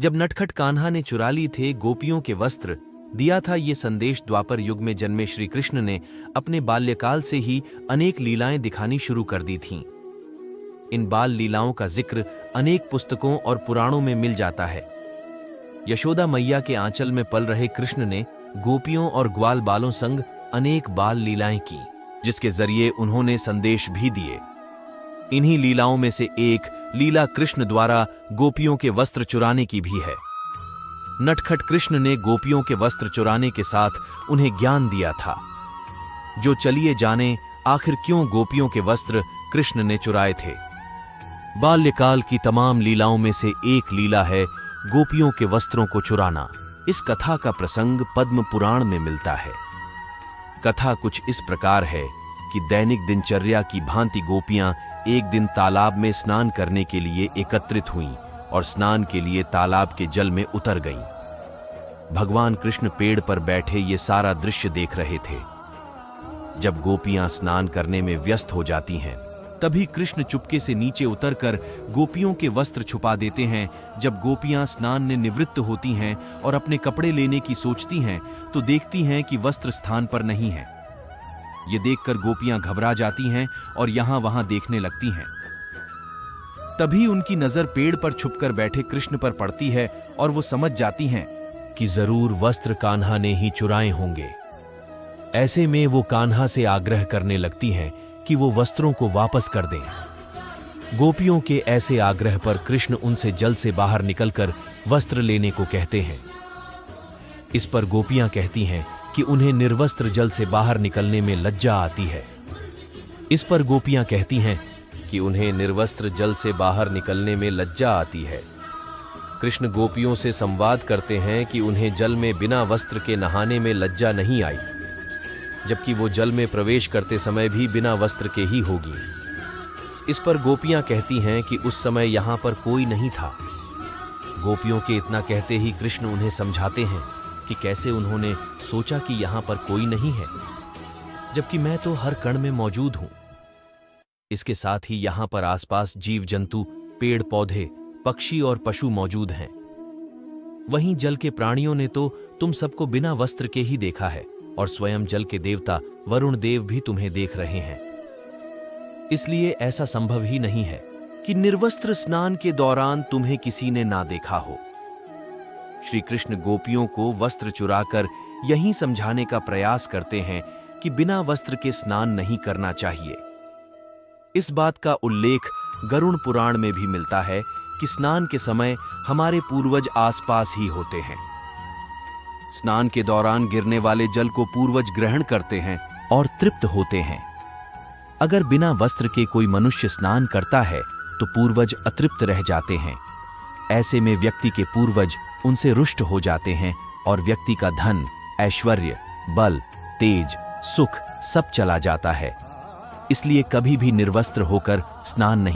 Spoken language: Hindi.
जब नटखट कान्हा ने चुरा ली थे गोपियों के वस्त्र, दिया था ये संदेश द्वापर युग में जन्मे श्री कृष्ण ने अपने बाल्यकाल से ही अनेक लीलाएं दिखानी शुरू कर दी थीं। इन बाल लीलाओं का जिक्र अनेक पुस्तकों और पुराणों में मिल जाता है। यशोदा मैया के आंचल में पल रहे कृष्ण ने गोपियों और ग्वाल बालों संग अनेक बाल लीलाएं की, जिसके जरिए उन्होंने संदेश भी दिए। इन्हीं लीलाओं में से एक लीला कृष्ण द्वारा गोपियों के वस्त्र चुराने की भी है। नटखट कृष्ण ने गोपियों के वस्त्र चुराने के साथ उन्हें ज्ञान दिया था। जो चलिए जाने आखिर क्यों गोपियों के वस्त्र कृष्ण ने चुराए थे। बाल्यकाल की तमाम लीलाओं में से एक लीला है गोपियों के वस्त्रों को चुराना। इस कथा का प्रसंग पद्म पुराण में मिलता है। कथा कुछ इस प्रकार है कि दैनिक दिनचर्या की भांति गोपियां एक दिन तालाब में स्नान करने के लिए एकत्रित हुईं और स्नान के लिए तालाब के जल में उतर गईं। भगवान कृष्ण पेड़ पर बैठे ये सारा दृश्य देख रहे थे। जब गोपियां स्नान करने में व्यस्त हो जाती हैं, तभी कृष्ण चुपके से नीचे उतरकर गोपियों के वस्त्र छुपा देते हैं। जब गोपियां स्नान ने निवृत्त होती हैं और अपने कपड़े लेने की सोचती हैं, तो देखती हैं कि वस्त्र स्थान पर नहीं है। ये देखकर गोपियां घबरा जाती हैं और यहां वहां देखने लगती हैं। तभी उनकी नजर पेड़ पर छुपकर बैठे कृष्ण पर पड़ती है और वो समझ जाती हैं कि जरूर वस्त्र कान्हा ने ही चुराए होंगे। ऐसे में वो कान्हा से आग्रह करने लगती हैं कि वो वस्त्रों को वापस कर दें। गोपियों के ऐसे आग्रह पर कृष्ण उनसे जल से बाहर निकलकर वस्त्र लेने को कहते हैं। इस पर गोपियां कहती हैं कि उन्हें निर्वस्त्र जल से बाहर निकलने में लज्जा आती है। इस पर गोपियां कहती हैं कि उन्हें निर्वस्त्र जल से बाहर निकलने में लज्जा आती है। कृष्ण गोपियों से संवाद करते हैं कि उन्हें जल में बिना वस्त्र के नहाने में लज्जा नहीं आई, जबकि वो जल में प्रवेश करते समय भी बिना वस्त्र के ही होगी। इस पर गोपियां कहती हैं कि उस समय यहां पर कोई नहीं था। गोपियों के इतना कहते ही कृष्ण उन्हें समझाते हैं कि कैसे उन्होंने सोचा कि यहां पर कोई नहीं है, जबकि मैं तो हर कण में मौजूद हूं। इसके साथ ही यहां पर आसपास जीव जंतु, पेड़ पौधे, पक्षी और पशु मौजूद हैं। वहीं जल के प्राणियों ने तो तुम सबको बिना वस्त्र के ही देखा है और स्वयं जल के देवता वरुण देव भी तुम्हें देख रहे हैं। इसलिए ऐसा संभव ही नहीं है कि निर्वस्त्र स्नान के दौरान तुम्हें किसी ने ना देखा हो। श्री कृष्ण गोपियों को वस्त्र चुराकर यही समझाने का प्रयास करते हैं कि बिना वस्त्र के स्नान नहीं करना चाहिए। इस बात का उल्लेख गरुड़ पुराण में भी मिलता है कि स्नान के समय हमारे पूर्वज आसपास ही होते हैं। स्नान के दौरान गिरने वाले जल को पूर्वज ग्रहण करते हैं और तृप्त होते हैं। अगर बिना वस्त्र के कोई मनुष्य स्नान करता है तो पूर्वज अतृप्त रह जाते हैं। ऐसे में व्यक्ति के पूर्वज उनसे रुष्ट हो जाते हैं और व्यक्ति का धन, ऐश्वर्य, बल, तेज, सुख सब चला जाता है। इसलिए कभी भी निर्वस्त्र होकर स्नान नहीं